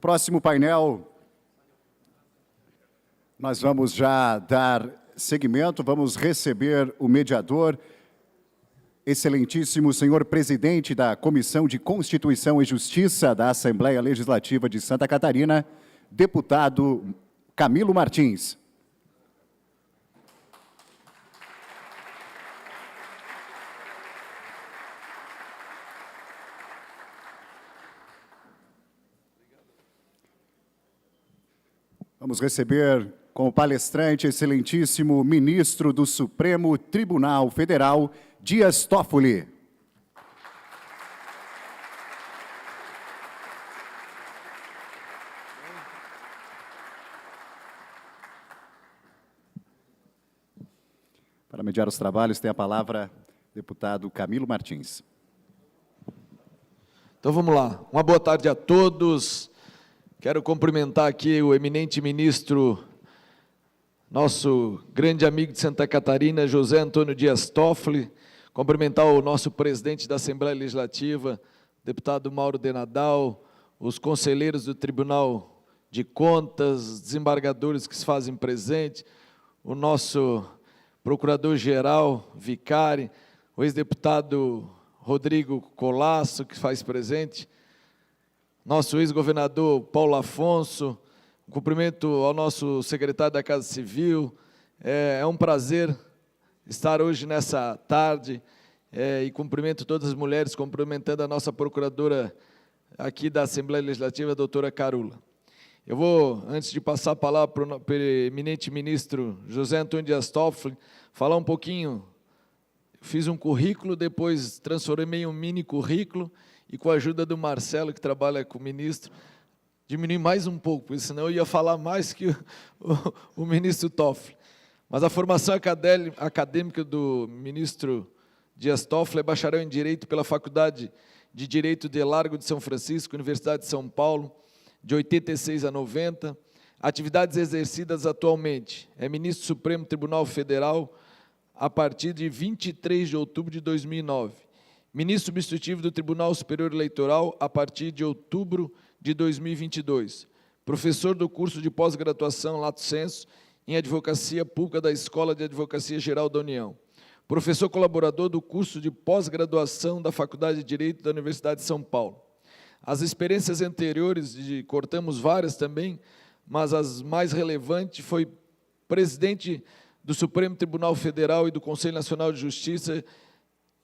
próximo painel, nós vamos já dar seguimento, vamos receber o mediador, excelentíssimo senhor presidente da Comissão de Constituição e Justiça da Assembleia Legislativa de Santa Catarina, deputado Camilo Martins. Vamos receber como palestrante excelentíssimo ministro do Supremo Tribunal Federal, Dias Toffoli. Para mediar os trabalhos, tem a palavra o deputado Camilo Martins. Então vamos lá. Uma boa tarde a todos. Quero cumprimentar aqui o eminente ministro, nosso grande amigo de Santa Catarina, José Antônio Dias Toffoli, cumprimentar o nosso presidente da Assembleia Legislativa, deputado Mauro de Nadal, os conselheiros do Tribunal de Contas, desembargadores que se fazem presente, o nosso procurador-geral, Vicari, o ex-deputado Rodrigo Colasso, que faz presente, nosso ex-governador Paulo Afonso, cumprimento ao nosso secretário da Casa Civil. É um prazer estar hoje nessa tarde e cumprimento todas as mulheres, cumprimentando a nossa procuradora aqui da Assembleia Legislativa, a doutora Carula. Eu vou, antes de passar a palavra para o eminente ministro José Antônio Dias Toffoli, falar um pouquinho. Fiz um currículo, depois transformei em um mini currículo, e com a ajuda do Marcelo, que trabalha com o ministro, diminui mais um pouco, porque senão eu ia falar mais que o ministro Toffoli. Mas a formação acadêmica do ministro Dias Toffoli é bacharel em Direito pela Faculdade de Direito de Largo de São Francisco, Universidade de São Paulo, de 86 a 90. Atividades exercidas atualmente. É ministro do Supremo Tribunal Federal a partir de 23 de outubro de 2009. Ministro substitutivo do Tribunal Superior Eleitoral a partir de outubro de 2022. Professor do curso de pós-graduação Lato Sensu em Advocacia Pública da Escola de Advocacia Geral da União. Professor colaborador do curso de pós-graduação da Faculdade de Direito da Universidade de São Paulo. As experiências anteriores, cortamos várias também, mas as mais relevantes foi presidente do Supremo Tribunal Federal e do Conselho Nacional de Justiça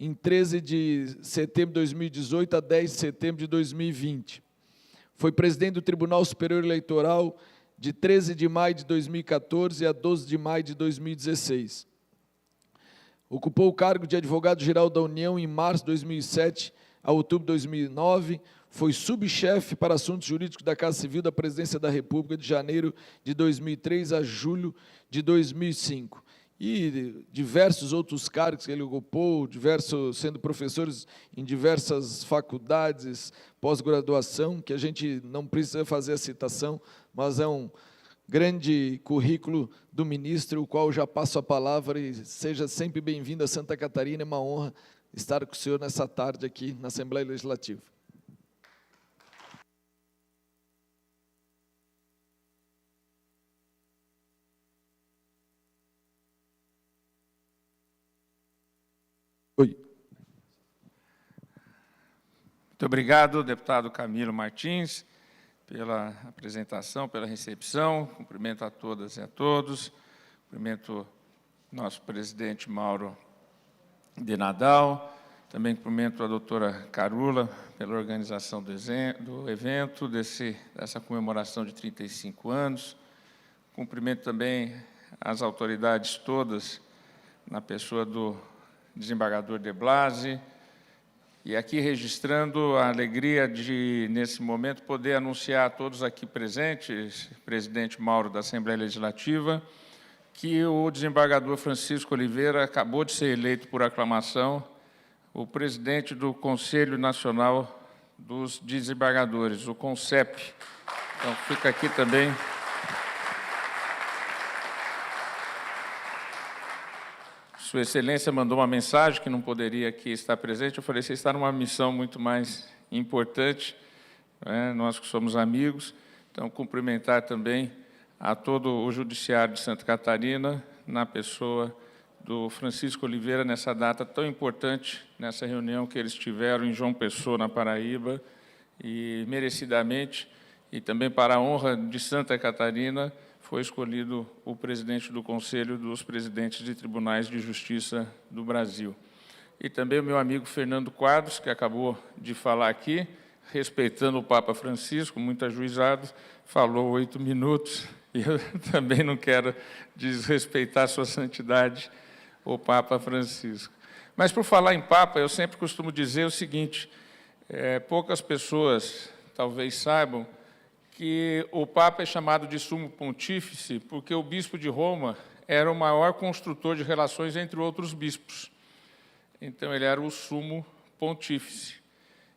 em 13 de setembro de 2018 a 10 de setembro de 2020. Foi presidente do Tribunal Superior Eleitoral de 13 de maio de 2014 a 12 de maio de 2016. Ocupou o cargo de advogado-geral da União em março de 2007 a outubro de 2009, foi subchefe para assuntos jurídicos da Casa Civil da Presidência da República de janeiro de 2003 a julho de 2005. E diversos outros cargos que ele ocupou, sendo professores em diversas faculdades, pós-graduação, que a gente não precisa fazer a citação, mas é um grande currículo do ministro, o qual já passo a palavra, e seja sempre bem-vindo a Santa Catarina, é uma honra estar com o senhor nessa tarde aqui na Assembleia Legislativa. Oi. Muito obrigado, deputado Camilo Martins, pela apresentação, pela recepção. Cumprimento a todas e a todos. Cumprimento nosso presidente Mauro de Nadal. Também cumprimento a doutora Carula pela organização do evento, dessa comemoração de 35 anos. Cumprimento também as autoridades todas, na pessoa do desembargador De Blasi, e aqui registrando a alegria de, nesse momento, poder anunciar a todos aqui presentes, presidente Mauro da Assembleia Legislativa, que o desembargador Francisco Oliveira acabou de ser eleito por aclamação o presidente do Conselho Nacional dos Desembargadores, o CONCEP. Então, fica aqui também Sua Excelência mandou uma mensagem que não poderia aqui estar presente. Eu falei, você está numa missão muito mais importante, né? Nós que somos amigos. Então, cumprimentar também a todo o Judiciário de Santa Catarina, na pessoa do Francisco Oliveira, nessa data tão importante, nessa reunião que eles tiveram em João Pessoa, na Paraíba, e merecidamente, e também para a honra de Santa Catarina, foi escolhido o presidente do Conselho dos Presidentes de Tribunais de Justiça do Brasil. E também o meu amigo Fernando Quadros, que acabou de falar aqui, respeitando o Papa Francisco, muito ajuizado, falou 8 minutos, e eu também não quero desrespeitar sua santidade, o Papa Francisco. Mas, por falar em Papa, eu sempre costumo dizer o seguinte, poucas pessoas talvez saibam que o Papa é chamado de Sumo Pontífice porque o bispo de Roma era o maior construtor de relações entre outros bispos. Então, ele era o Sumo Pontífice.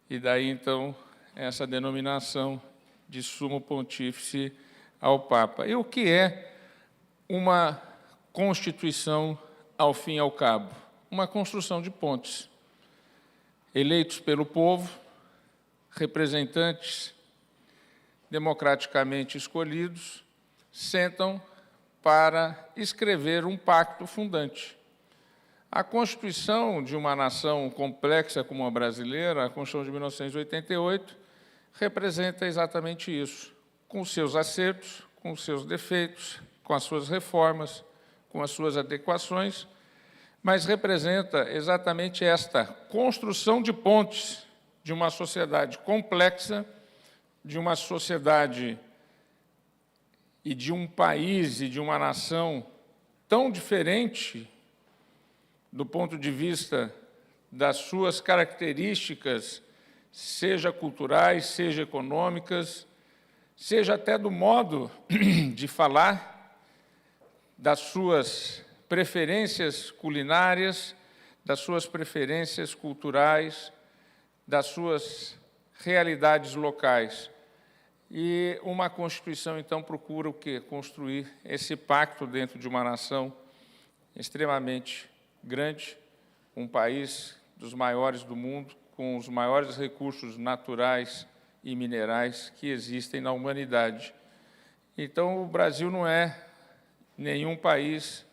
E daí, então, essa denominação de Sumo Pontífice ao Papa. E o que é uma Constituição, ao fim e ao cabo? Uma construção de pontes. Eleitos pelo povo, representantes democraticamente escolhidos, sentam para escrever um pacto fundante. A Constituição de uma nação complexa como a brasileira, a Constituição de 1988, representa exatamente isso, com os seus acertos, com os seus defeitos, com as suas reformas, com as suas adequações, mas representa exatamente esta construção de pontes de uma sociedade complexa, de uma sociedade e de um país e de uma nação tão diferente do ponto de vista das suas características, seja culturais, seja econômicas, seja até do modo de falar, das suas preferências culinárias, das suas preferências culturais, das suas realidades locais. E uma Constituição, então, procura o quê? Construir esse pacto dentro de uma nação extremamente grande, um país dos maiores do mundo, com os maiores recursos naturais e minerais que existem na humanidade. Então, o Brasil não é nenhum país,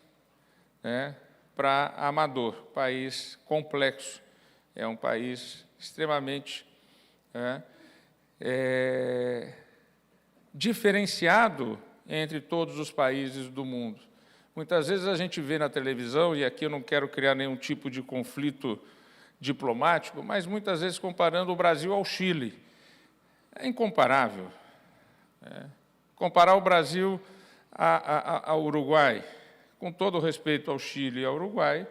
né, para amador, país complexo, é um país extremamente diferenciado entre todos os países do mundo. Muitas vezes a gente vê na televisão, e aqui eu não quero criar nenhum tipo de conflito diplomático, mas muitas vezes comparando o Brasil ao Chile. É incomparável. Comparar o Brasil ao Uruguai, com todo o respeito ao Chile e ao Uruguai,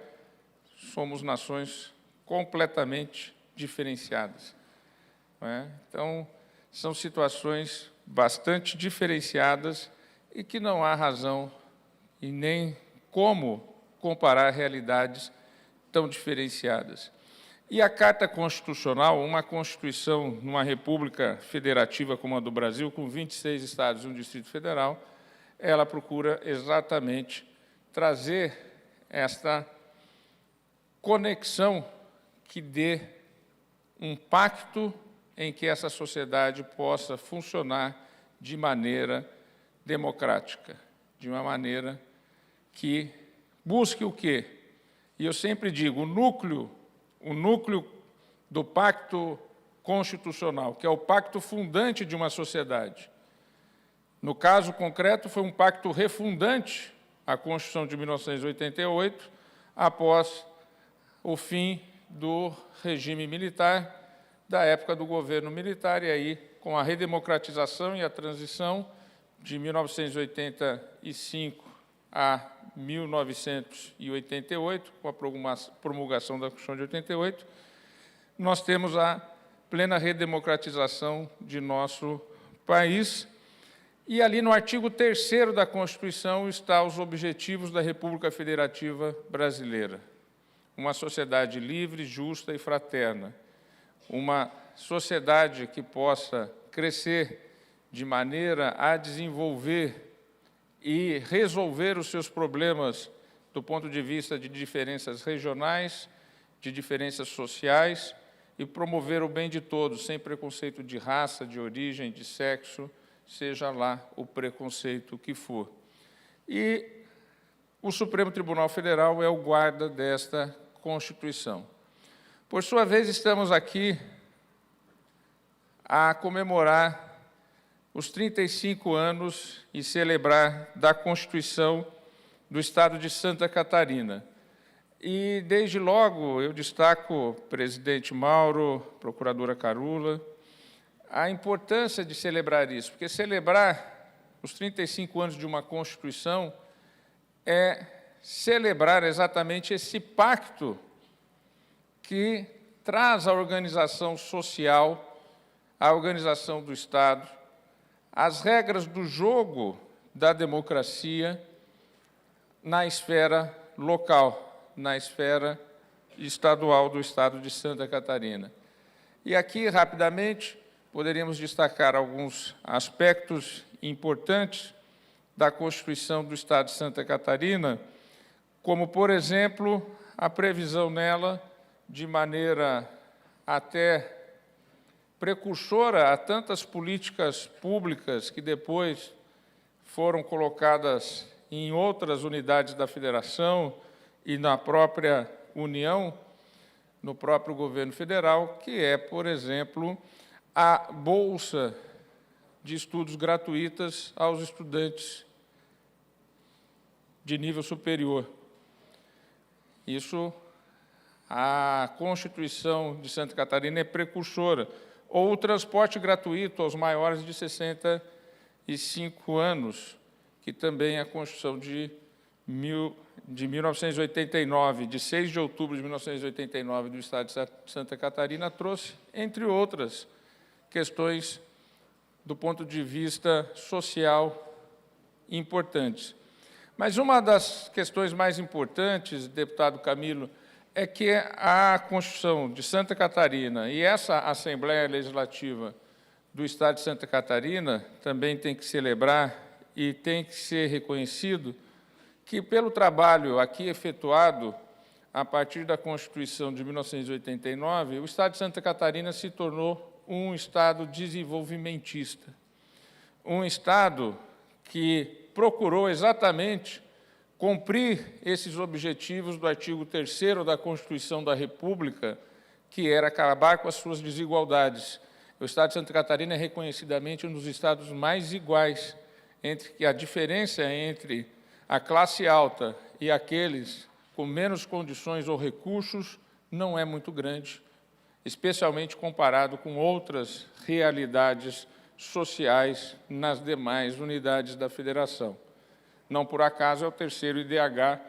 somos nações completamente diferenciadas. Então, são situações bastante diferenciadas e que não há razão e nem como comparar realidades tão diferenciadas. E a Carta Constitucional, uma Constituição numa república federativa como a do Brasil, com 26 estados e um Distrito Federal, ela procura exatamente trazer esta conexão que dê um pacto em que essa sociedade possa funcionar de maneira democrática, de uma maneira que busque o quê? E eu sempre digo, o núcleo do pacto constitucional, que é o pacto fundante de uma sociedade. No caso concreto, foi um pacto refundante à Constituição de 1988, após o fim do regime militar, da época do governo militar, e aí, com a redemocratização e a transição de 1985 a 1988, com a promulgação da Constituição de 88, nós temos a plena redemocratização de nosso país. E ali no artigo 3º da Constituição está os objetivos da República Federativa Brasileira. Uma sociedade livre, justa e fraterna. Uma sociedade que possa crescer de maneira a desenvolver e resolver os seus problemas do ponto de vista de diferenças regionais, de diferenças sociais, e promover o bem de todos, sem preconceito de raça, de origem, de sexo, seja lá o preconceito que for. E o Supremo Tribunal Federal é o guarda desta Constituição. Por sua vez, estamos aqui a comemorar os 35 anos e celebrar da Constituição do Estado de Santa Catarina. E, desde logo, eu destaco, presidente Mauro, procuradora Carula, a importância de celebrar isso, porque celebrar os 35 anos de uma Constituição é celebrar exatamente esse pacto que traz a organização social, a organização do Estado, as regras do jogo da democracia na esfera local, na esfera estadual do Estado de Santa Catarina. E aqui, rapidamente, poderíamos destacar alguns aspectos importantes da Constituição do Estado de Santa Catarina, como, por exemplo, a previsão nela, de maneira até precursora a tantas políticas públicas que depois foram colocadas em outras unidades da Federação e na própria União, no próprio governo federal, que é, por exemplo, a bolsa de estudos gratuitas aos estudantes de nível superior. Isso, a Constituição de Santa Catarina é precursora. Ou o transporte gratuito aos maiores de 65 anos, que também é a Constituição de 1989, de 6 de outubro de 1989, do Estado de Santa Catarina, trouxe, entre outras questões do ponto de vista social importantes. Mas uma das questões mais importantes, deputado Camilo, é que a Constituição de Santa Catarina e essa Assembleia Legislativa do Estado de Santa Catarina também tem que celebrar e tem que ser reconhecido que, pelo trabalho aqui efetuado a partir da Constituição de 1989, o Estado de Santa Catarina se tornou um Estado desenvolvimentista, um Estado que procurou exatamente cumprir esses objetivos do artigo 3º da Constituição da República, que era acabar com as suas desigualdades. O Estado de Santa Catarina é reconhecidamente um dos estados mais iguais, entre que a diferença entre a classe alta e aqueles com menos condições ou recursos não é muito grande, especialmente comparado com outras realidades sociais nas demais unidades da Federação. Não por acaso é o terceiro IDH,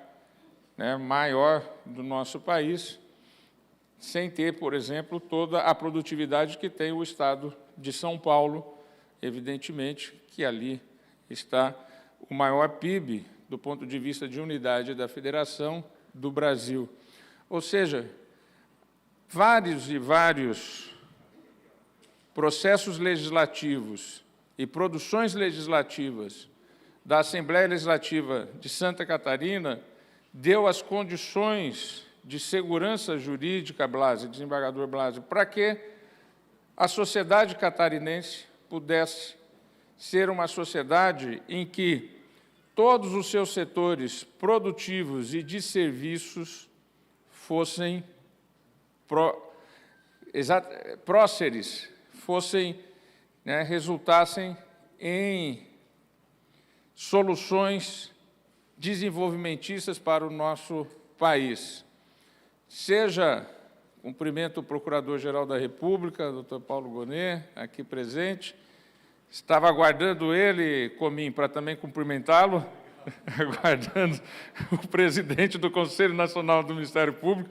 né, maior do nosso país, sem ter, por exemplo, toda a produtividade que tem o Estado de São Paulo, evidentemente que ali está o maior PIB do ponto de vista de unidade da Federação do Brasil. Ou seja, vários processos legislativos e produções legislativas da Assembleia Legislativa de Santa Catarina deu as condições de segurança jurídica, Blasi, desembargador Blasi, para que a sociedade catarinense pudesse ser uma sociedade em que todos os seus setores produtivos e de serviços fossem próceres, resultassem em soluções desenvolvimentistas para o nosso país. Seja, cumprimento o Procurador-Geral da República, doutor Paulo Gonet, aqui presente. Estava aguardando ele, Comim, para também cumprimentá-lo, aguardando o presidente do Conselho Nacional do Ministério Público,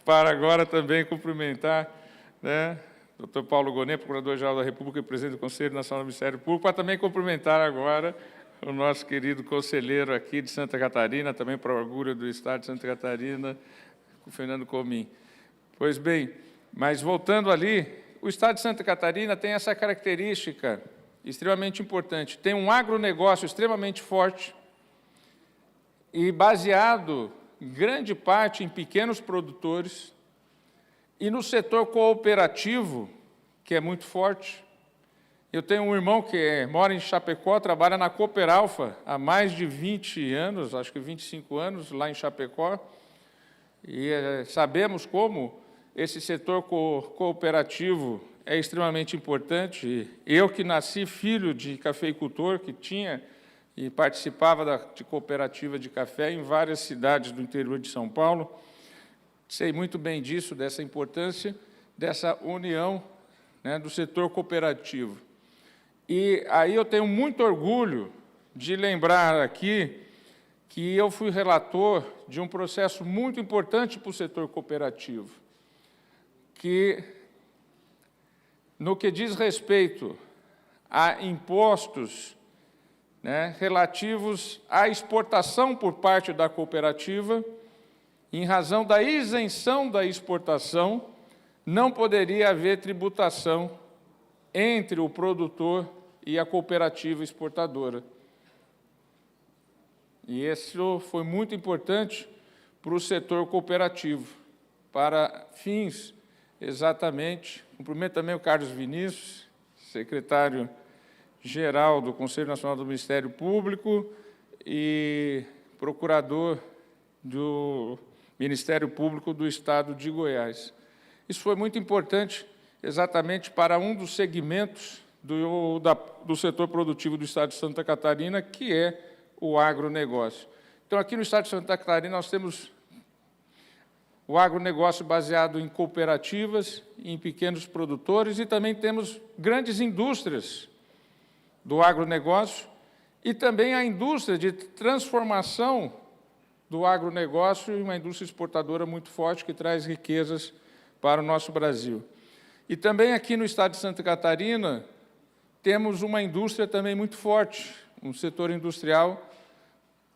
para agora também cumprimentar, né, doutor Paulo Gonet, Procurador-Geral da República e presidente do Conselho Nacional do Ministério Público, para também cumprimentar agora o nosso querido conselheiro aqui de Santa Catarina, também para o orgulho do Estado de Santa Catarina, o Fernando Comim. Pois bem, mas voltando ali, o Estado de Santa Catarina tem essa característica extremamente importante. Tem um agronegócio extremamente forte e baseado, em grande parte, em pequenos produtores, e no setor cooperativo, que é muito forte, Eu tenho um irmão que mora em Chapecó, trabalha na Cooperalfa há mais de 20 anos, acho que 25 anos, lá em Chapecó, e sabemos como esse setor cooperativo é extremamente importante. Eu, que nasci filho de cafeicultor, que tinha e participava de cooperativa de café em várias cidades do interior de São Paulo, sei muito bem disso, dessa importância, dessa união, né, do setor cooperativo. E aí eu tenho muito orgulho de lembrar aqui que eu fui relator de um processo muito importante para o setor cooperativo, que, no que diz respeito a impostos, né, relativos à exportação por parte da cooperativa, em razão da isenção da exportação, não poderia haver tributação entre o produtor e a cooperativa exportadora. E isso foi muito importante para o setor cooperativo, para fins, exatamente, cumprimento também o Carlos Vinícius, secretário-geral do Conselho Nacional do Ministério Público e procurador do Ministério Público do Estado de Goiás. Isso foi muito importante exatamente para um dos segmentos do setor produtivo do Estado de Santa Catarina, que é o agronegócio. Então, aqui no Estado de Santa Catarina, nós temos o agronegócio baseado em cooperativas, em pequenos produtores, e também temos grandes indústrias do agronegócio e também a indústria de transformação do agronegócio em uma indústria exportadora muito forte que traz riquezas para o nosso Brasil. E também aqui no Estado de Santa Catarina temos uma indústria também muito forte, um setor industrial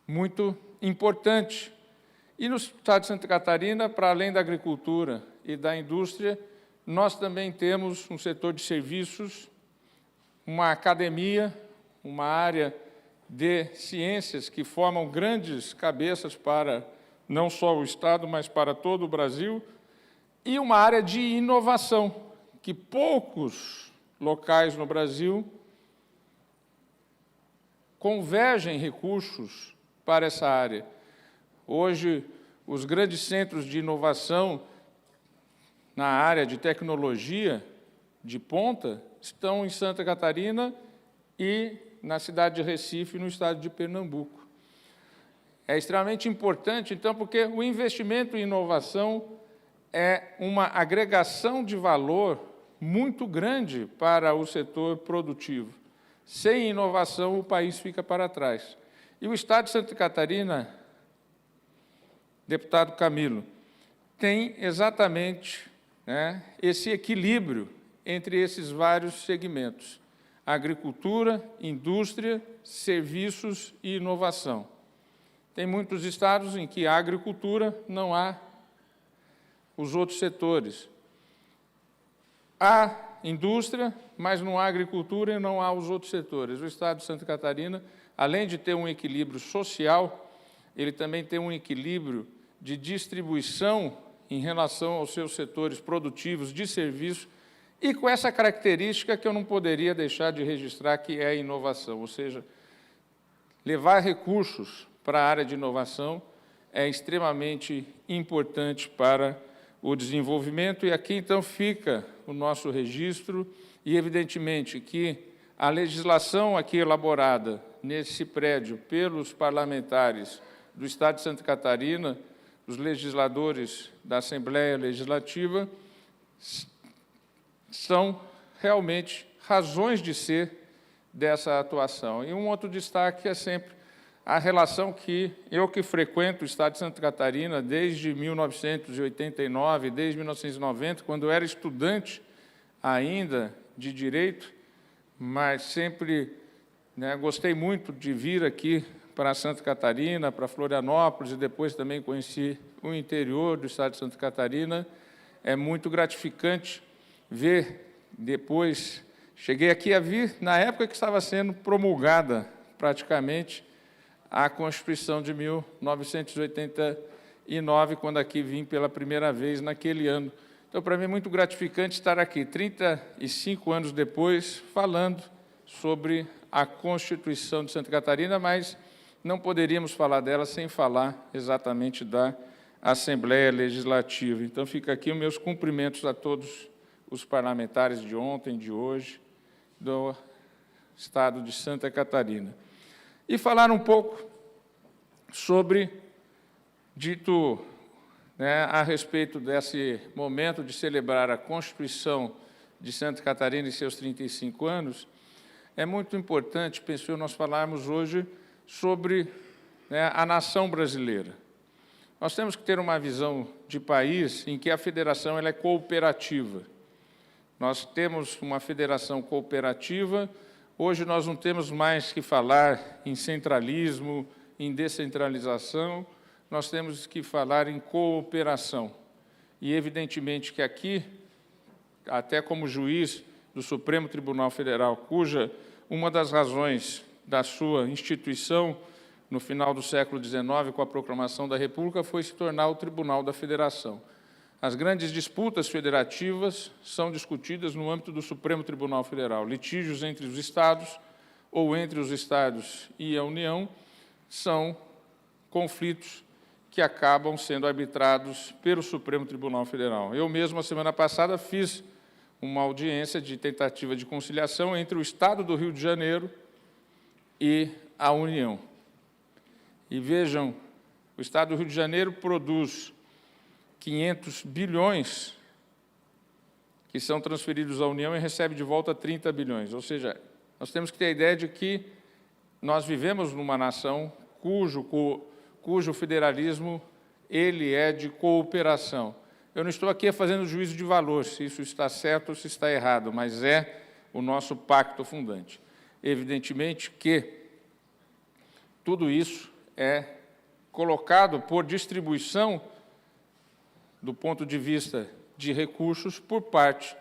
muito importante. E no Estado de Santa Catarina, para além da agricultura e da indústria, nós também temos um setor de serviços, uma academia, uma área de ciências que formam grandes cabeças para não só o Estado, mas para todo o Brasil, e uma área de inovação, que poucos locais no Brasil convergem recursos para essa área. Hoje, os grandes centros de inovação na área de tecnologia de ponta estão em Santa Catarina e na cidade de Recife, no estado de Pernambuco. É extremamente importante, então, porque o investimento em inovação é uma agregação de valor muito grande para o setor produtivo. Sem inovação, o país fica para trás. E o Estado de Santa Catarina, deputado Camilo, tem exatamente, né, esse equilíbrio entre esses vários segmentos: agricultura, indústria, serviços e inovação. Tem muitos estados em que a agricultura não há os outros setores. Há indústria, mas não há agricultura e não há os outros setores. O Estado de Santa Catarina, além de ter um equilíbrio social, ele também tem um equilíbrio de distribuição em relação aos seus setores produtivos de serviço, e com essa característica que eu não poderia deixar de registrar, que é a inovação, ou seja, levar recursos para a área de inovação é extremamente importante para o desenvolvimento, e aqui, então, fica o nosso registro, e, evidentemente, que a legislação aqui elaborada nesse prédio pelos parlamentares do Estado de Santa Catarina, os legisladores da Assembleia Legislativa, são realmente razões de ser dessa atuação. E um outro destaque é sempre a relação que eu, que frequento o Estado de Santa Catarina desde 1989, desde 1990, quando eu era estudante ainda de Direito, mas sempre, né, gostei muito de vir aqui para Santa Catarina, para Florianópolis, e depois também conheci o interior do Estado de Santa Catarina. É muito gratificante ver depois. Cheguei aqui a vir na época que estava sendo promulgada, praticamente, a Constituição de 1989, quando aqui vim pela primeira vez naquele ano. Então, para mim, é muito gratificante estar aqui, 35 anos depois, falando sobre a Constituição de Santa Catarina, mas não poderíamos falar dela sem falar exatamente da Assembleia Legislativa. Então, fica aqui os meus cumprimentos a todos os parlamentares de ontem, de hoje, do Estado de Santa Catarina. E falar um pouco sobre, a respeito desse momento de celebrar a Constituição de Santa Catarina e seus 35 anos, é muito importante, penso eu, nós falarmos hoje sobre a nação brasileira. Nós temos que ter uma visão de país em que a federação ela é cooperativa. Nós temos uma federação cooperativa, hoje nós não temos mais que falar em centralismo, em descentralização, nós temos que falar em cooperação. E, evidentemente, que aqui, até como juiz do Supremo Tribunal Federal, cuja uma das razões da sua instituição, no final do século XIX, com a proclamação da República, foi se tornar o Tribunal da Federação. As grandes disputas federativas são discutidas no âmbito do Supremo Tribunal Federal. Litígios entre os Estados ou entre os Estados e a União são conflitos que acabam sendo arbitrados pelo Supremo Tribunal Federal. Eu mesmo, a semana passada, fiz uma audiência de tentativa de conciliação entre o Estado do Rio de Janeiro e a União. E vejam, o Estado do Rio de Janeiro produz 500 bilhões que são transferidos à União e recebe de volta 30 bilhões. Ou seja, nós temos que ter a ideia de que nós vivemos numa nação cujo federalismo ele é de cooperação. Eu não estou aqui fazendo juízo de valor, se isso está certo ou se está errado, mas é o nosso pacto fundante. Evidentemente que tudo isso é colocado por distribuição, do ponto de vista de recursos, por parte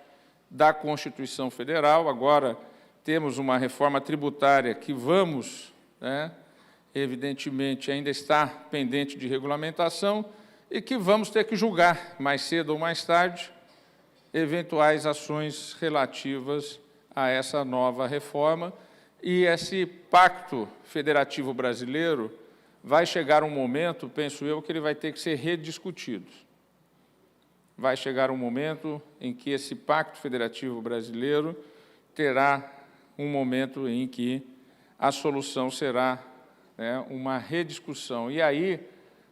da Constituição Federal. Agora temos uma reforma tributária que vamos, evidentemente, ainda está pendente de regulamentação e que vamos ter que julgar, mais cedo ou mais tarde, eventuais ações relativas a essa nova reforma. E esse pacto federativo brasileiro vai chegar um momento, penso eu, que ele vai ter que ser rediscutido. Vai chegar um momento em que esse pacto federativo brasileiro terá um momento em que a solução será uma rediscussão. E aí,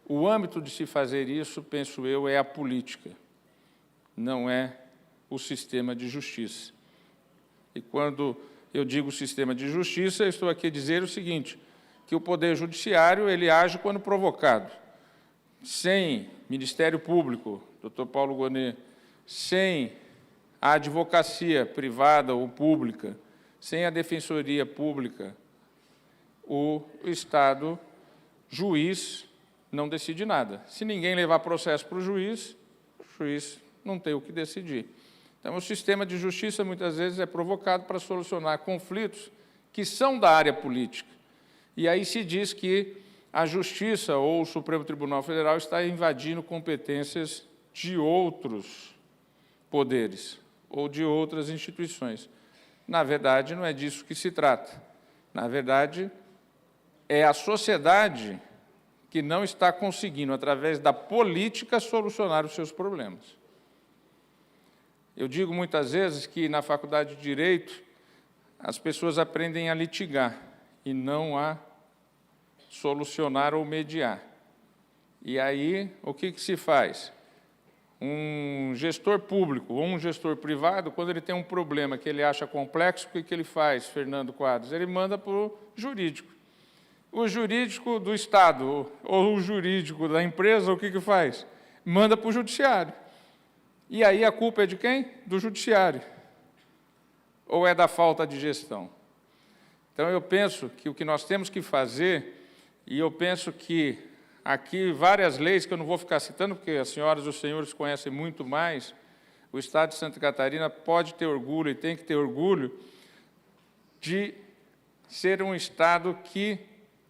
o âmbito de se fazer isso, penso eu, é a política, não é o sistema de justiça. E quando eu digo sistema de justiça, eu estou aqui a dizer o seguinte, que o Poder Judiciário ele age quando provocado. Sem Ministério Público, Dr. Paulo Gonet, sem a advocacia privada ou pública, sem a Defensoria Pública, o Estado, juiz, não decide nada. Se ninguém levar processo para o juiz não tem o que decidir. Então, o sistema de justiça, muitas vezes, é provocado para solucionar conflitos que são da área política. E aí se diz que a Justiça ou o Supremo Tribunal Federal está invadindo competências de outros poderes ou de outras instituições. Na verdade, não é disso que se trata. Na verdade, é a sociedade que não está conseguindo, através da política, solucionar os seus problemas. Eu digo muitas vezes que, na Faculdade de Direito, as pessoas aprendem a litigar e não a solucionar ou mediar. E aí, o que se faz? Um gestor público ou um gestor privado, quando ele tem um problema que ele acha complexo, o que ele faz, Fernando Quadros? Ele manda para o jurídico. O jurídico do Estado ou o jurídico da empresa, o que faz? Manda para o judiciário. E aí a culpa é de quem? Do judiciário. Ou é da falta de gestão? Então, eu penso que o que nós temos que fazer, e eu penso que aqui várias leis, que eu não vou ficar citando, porque as senhoras e os senhores conhecem muito mais, o Estado de Santa Catarina pode ter orgulho e tem que ter orgulho de ser um Estado que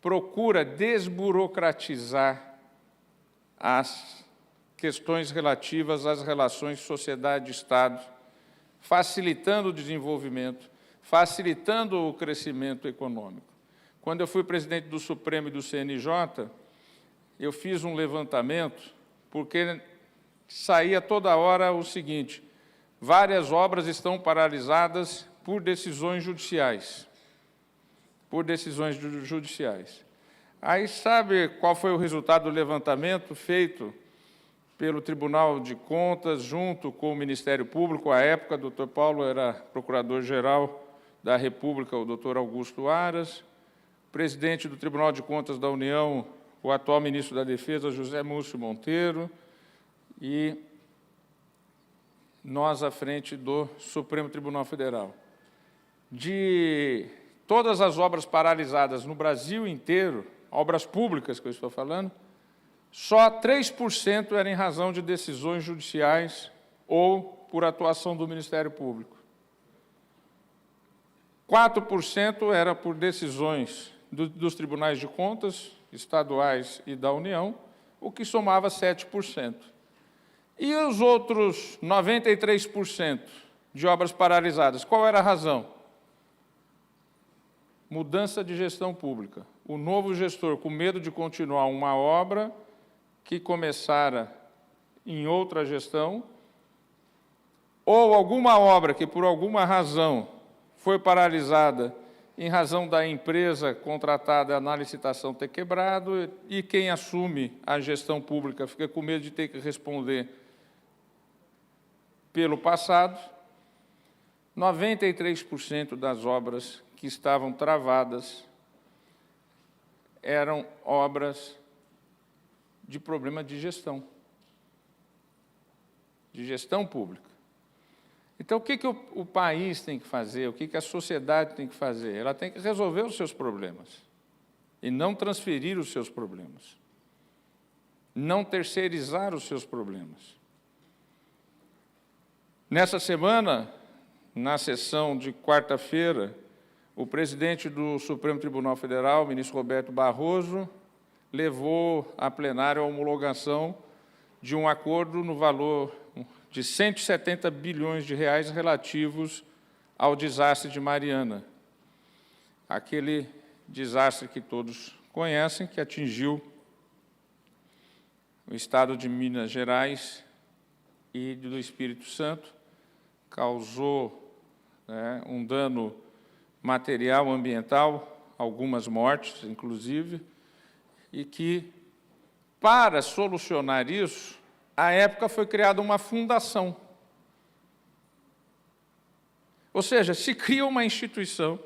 procura desburocratizar as questões relativas às relações sociedade-Estado, facilitando o desenvolvimento, facilitando o crescimento econômico. Quando eu fui presidente do Supremo e do CNJ, eu fiz um levantamento, porque saía toda hora o seguinte: várias obras estão paralisadas por decisões judiciais. Por decisões judiciais. Aí, sabe qual foi o resultado do levantamento feito pelo Tribunal de Contas, junto com o Ministério Público? À época, o Dr. Paulo era Procurador-Geral da República, o Dr. Augusto Aras, presidente do Tribunal de Contas da União, o atual ministro da Defesa, José Múcio Monteiro, e nós à frente do Supremo Tribunal Federal. De todas as obras paralisadas no Brasil inteiro, obras públicas que eu estou falando, só 3% era em razão de decisões judiciais ou por atuação do Ministério Público. 4% era por decisões dos tribunais de contas, estaduais e da União, o que somava 7%. E os outros 93% de obras paralisadas, qual era a razão? Mudança de gestão pública. O novo gestor, com medo de continuar uma obra que começara em outra gestão, ou alguma obra que, por alguma razão, foi paralisada em razão da empresa contratada na licitação ter quebrado, e quem assume a gestão pública fica com medo de ter que responder pelo passado. 93% das obras que estavam travadas eram obras de problema de gestão pública. Então, o que o país tem que fazer, o que a sociedade tem que fazer? Ela tem que resolver os seus problemas e não transferir os seus problemas, não terceirizar os seus problemas. Nessa semana, na sessão de quarta-feira, o presidente do Supremo Tribunal Federal, o ministro Roberto Barroso, levou a plenário a homologação de um acordo no valor de 170 bilhões de reais relativos ao desastre de Mariana. Aquele desastre que todos conhecem, que atingiu o estado de Minas Gerais e do Espírito Santo, causou um dano material, ambiental, algumas mortes, inclusive, e que, para solucionar isso, à época foi criada uma fundação. Ou seja, se cria uma instituição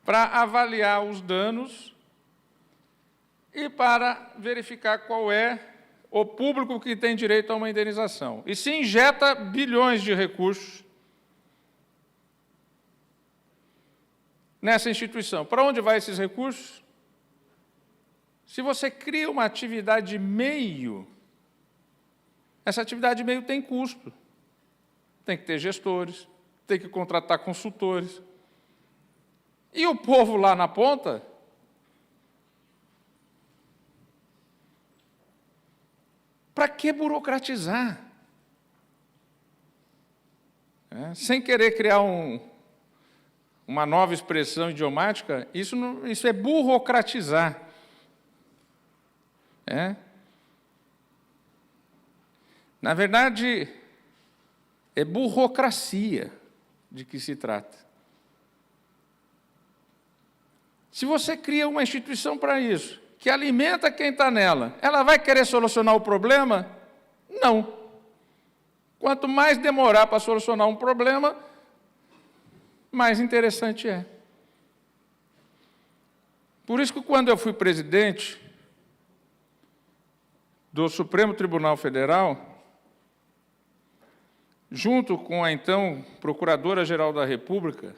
para avaliar os danos e para verificar qual é o público que tem direito a uma indenização. E se injeta bilhões de recursos nessa instituição. Para onde vai esses recursos? Se você cria uma atividade meio, essa atividade meio tem custo. Tem que ter gestores, tem que contratar consultores. E o povo lá na ponta para que burocratizar? Sem querer criar uma nova expressão idiomática, isso é burocratizar. Na verdade, é burocracia de que se trata. Se você cria uma instituição para isso, que alimenta quem está nela, ela vai querer solucionar o problema? Não. Quanto mais demorar para solucionar um problema, mais interessante é. Por isso que, quando eu fui presidente do Supremo Tribunal Federal, junto com a então Procuradora-Geral da República,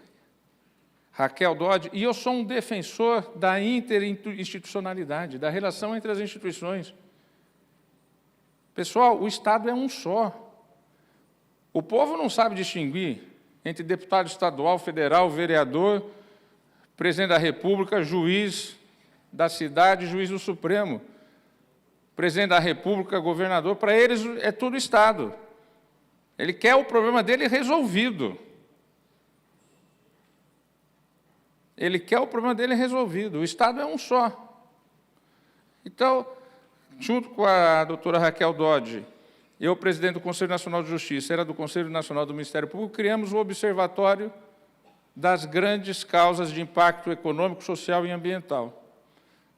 Raquel Dodge, e eu sou um defensor da interinstitucionalidade, da relação entre as instituições. Pessoal, o Estado é um só. O povo não sabe distinguir entre deputado estadual, federal, vereador, presidente da República, juiz da cidade, juiz do Supremo. presidente da República, governador, para eles é tudo Estado. Ele quer o problema dele resolvido. Ele quer o problema dele resolvido. O Estado é um só. Então, junto com a doutora Raquel Dodge, eu, presidente do Conselho Nacional de Justiça, era do Conselho Nacional do Ministério Público, criamos o Observatório das grandes causas de impacto econômico, social e ambiental.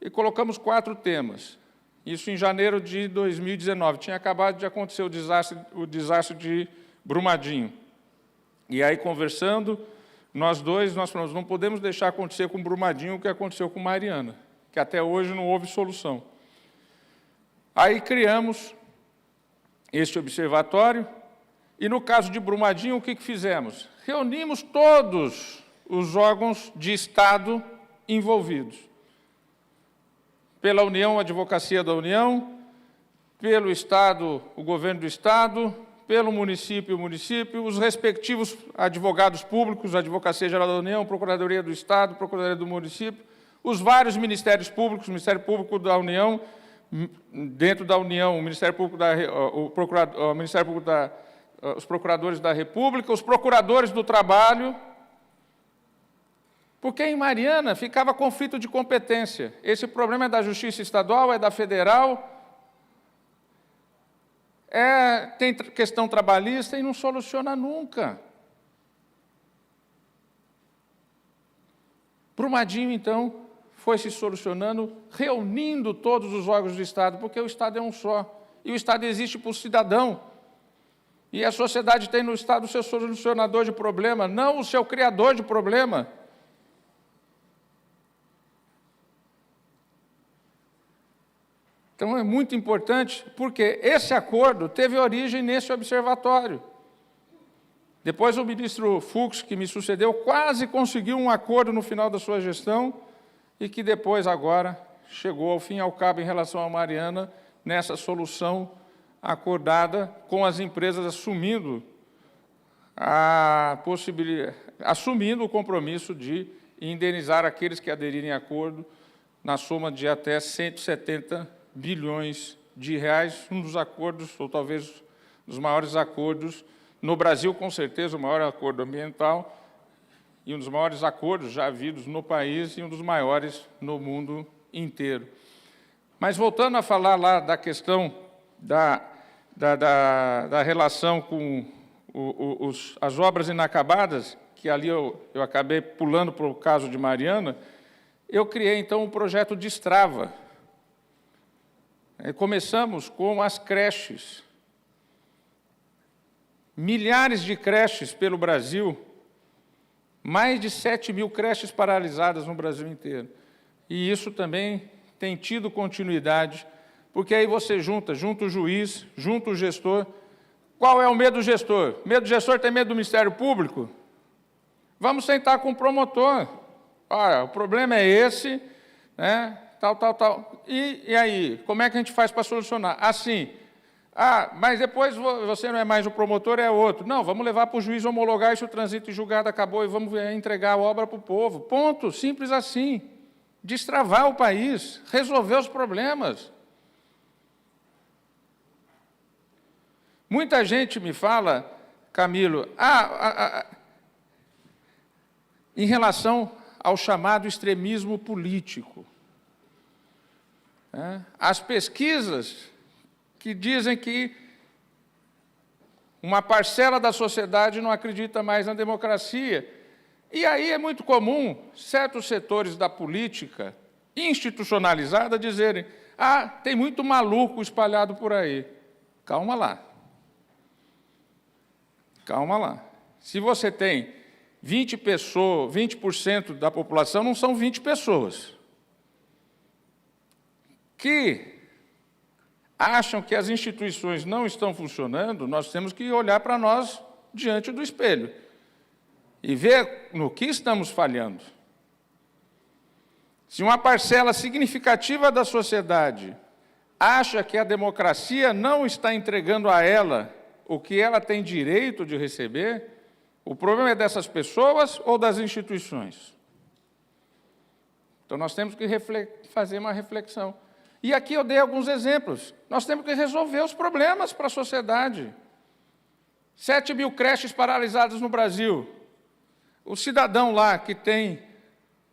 E colocamos 4 temas. Isso em janeiro de 2019. Tinha acabado de acontecer o desastre de Brumadinho. E aí, conversando, nós falamos, não podemos deixar acontecer com Brumadinho o que aconteceu com Mariana, que até hoje não houve solução. Aí criamos este observatório, e no caso de Brumadinho, o que fizemos? Reunimos todos os órgãos de Estado envolvidos. Pela União, a Advocacia da União, pelo Estado, o Governo do Estado, pelo município, os respectivos advogados públicos, a Advocacia Geral da União, Procuradoria do Estado, Procuradoria do Município, os vários ministérios públicos, o Ministério Público da União, dentro da União, o Ministério Público os procuradores da República, os procuradores do Trabalho, porque em Mariana ficava conflito de competência. Esse problema é da Justiça Estadual, é da Federal, tem questão trabalhista e não soluciona nunca. Brumadinho, então, foi se solucionando, reunindo todos os órgãos do Estado, porque o Estado é um só, e o Estado existe para o cidadão. E a sociedade tem no Estado o seu solucionador de problema, não o seu criador de problema. Então, é muito importante, porque esse acordo teve origem nesse observatório. Depois, o ministro Fux, que me sucedeu, quase conseguiu um acordo no final da sua gestão, e que depois, agora, chegou ao fim e ao cabo em relação a Mariana, nessa solução acordada com as empresas assumindo assumindo o compromisso de indenizar aqueles que aderirem a acordo na soma de até 170 bilhões de reais, um dos acordos, ou talvez dos maiores acordos, no Brasil, com certeza, o maior acordo ambiental, e um dos maiores acordos já havidos no país e um dos maiores no mundo inteiro. Mas, voltando a falar lá da questão da relação com as obras inacabadas, que ali eu acabei pulando para o caso de Mariana, eu criei, então, um projeto de Destrava. Começamos com as creches. Milhares de creches pelo Brasil, mais de 7.000 creches paralisadas no Brasil inteiro. E isso também tem tido continuidade, porque aí você junta o juiz, junta o gestor. Qual é o medo do gestor? Medo do gestor tem medo do Ministério Público? Vamos sentar com o promotor. Olha, o problema é esse, né? Tal. E aí, como é que a gente faz para solucionar? Assim, mas depois você não é mais o promotor, é outro. Não, vamos levar para o juiz homologar isso, o trânsito em julgado acabou e vamos entregar a obra para o povo. Ponto, simples assim. Destravar o país, resolver os problemas. Muita gente me fala, Camilo, em relação ao chamado extremismo político. As pesquisas que dizem que uma parcela da sociedade não acredita mais na democracia. E aí é muito comum certos setores da política institucionalizada dizerem: tem muito maluco espalhado por aí. Calma lá. Calma lá. Se você tem 20% da população, não são 20 pessoas que acham que as instituições não estão funcionando. Nós temos que olhar para nós diante do espelho e ver no que estamos falhando. Se uma parcela significativa da sociedade acha que a democracia não está entregando a ela o que ela tem direito de receber, o problema é dessas pessoas ou das instituições? Então, nós temos que fazer uma reflexão. E aqui eu dei alguns exemplos. Nós temos que resolver os problemas para a sociedade. 7 mil creches paralisadas no Brasil. O cidadão lá que tem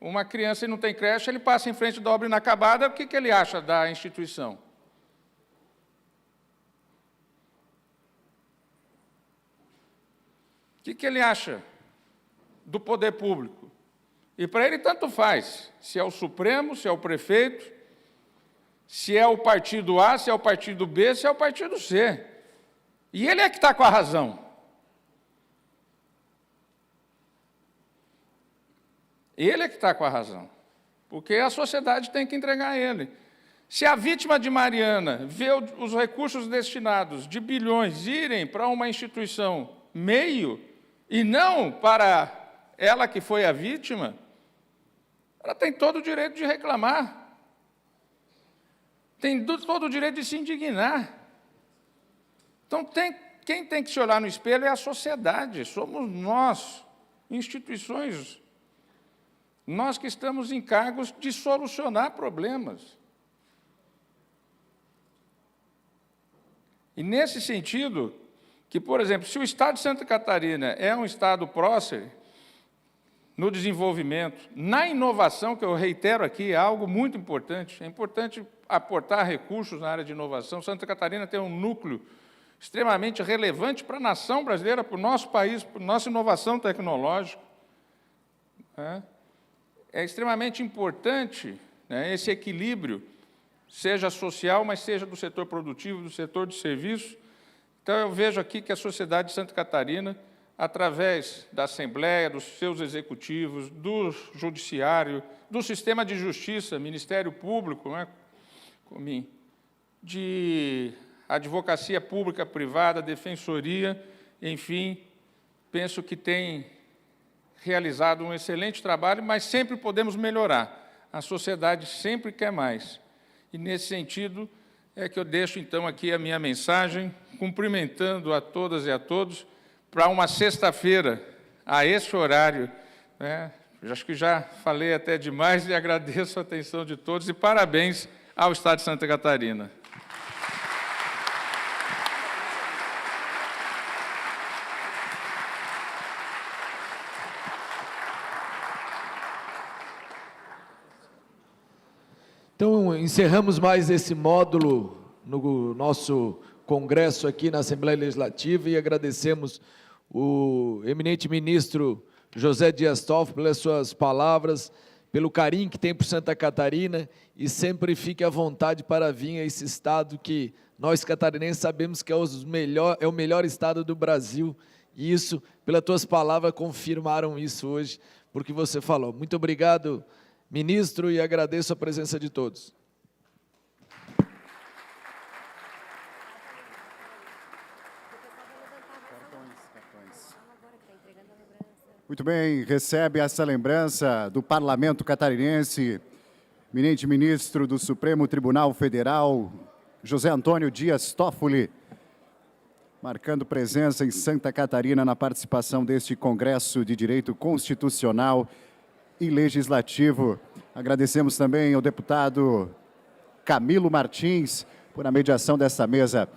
uma criança e não tem creche, ele passa em frente da obra inacabada, o que ele acha da instituição? O que ele acha do poder público? E para ele tanto faz, se é o Supremo, se é o prefeito, se é o partido A, se é o partido B, se é o partido C. E ele é que está com a razão. Ele é que está com a razão. Porque a sociedade tem que entregar a ele. Se a vítima de Mariana vê os recursos destinados de bilhões irem para uma instituição meio, e não para ela que foi a vítima, ela tem todo o direito de reclamar. Tem todo o direito de se indignar. Então, quem tem que se olhar no espelho é a sociedade, somos nós, instituições, nós que estamos em cargos de solucionar problemas. E, nesse sentido, que, por exemplo, se o Estado de Santa Catarina é um Estado próspero no desenvolvimento, na inovação, que eu reitero aqui, é algo muito importante, é importante aportar recursos na área de inovação. Santa Catarina tem um núcleo extremamente relevante para a nação brasileira, para o nosso país, para a nossa inovação tecnológica. É extremamente importante, né, esse equilíbrio, seja social, mas seja do setor produtivo, do setor de serviços. Então, eu vejo aqui que a sociedade de Santa Catarina, através da Assembleia, dos seus executivos, do Judiciário, do sistema de justiça, Ministério Público, né, de advocacia pública, privada, defensoria, enfim, penso que tem realizado um excelente trabalho, mas sempre podemos melhorar. A sociedade sempre quer mais. E, nesse sentido, é que eu deixo, então, aqui a minha mensagem, cumprimentando a todas e a todos, para uma sexta-feira, a esse horário, né? Acho que já falei até demais e agradeço a atenção de todos e parabéns ao Estado de Santa Catarina. Então, encerramos mais esse módulo no nosso congresso aqui na Assembleia Legislativa e agradecemos o eminente ministro José Dias Toffoli pelas suas palavras, pelo carinho que tem por Santa Catarina, e sempre fique à vontade para vir a esse estado que nós catarinenses sabemos que é o melhor estado do Brasil, e isso, pelas tuas palavras, confirmaram isso hoje, porque você falou. Muito obrigado, ministro, e agradeço a presença de todos. Muito bem, recebe essa lembrança do Parlamento Catarinense, eminente ministro do Supremo Tribunal Federal, José Antônio Dias Toffoli, marcando presença em Santa Catarina na participação deste Congresso de Direito Constitucional e Legislativo. Agradecemos também ao deputado Camilo Martins por a mediação dessa mesa.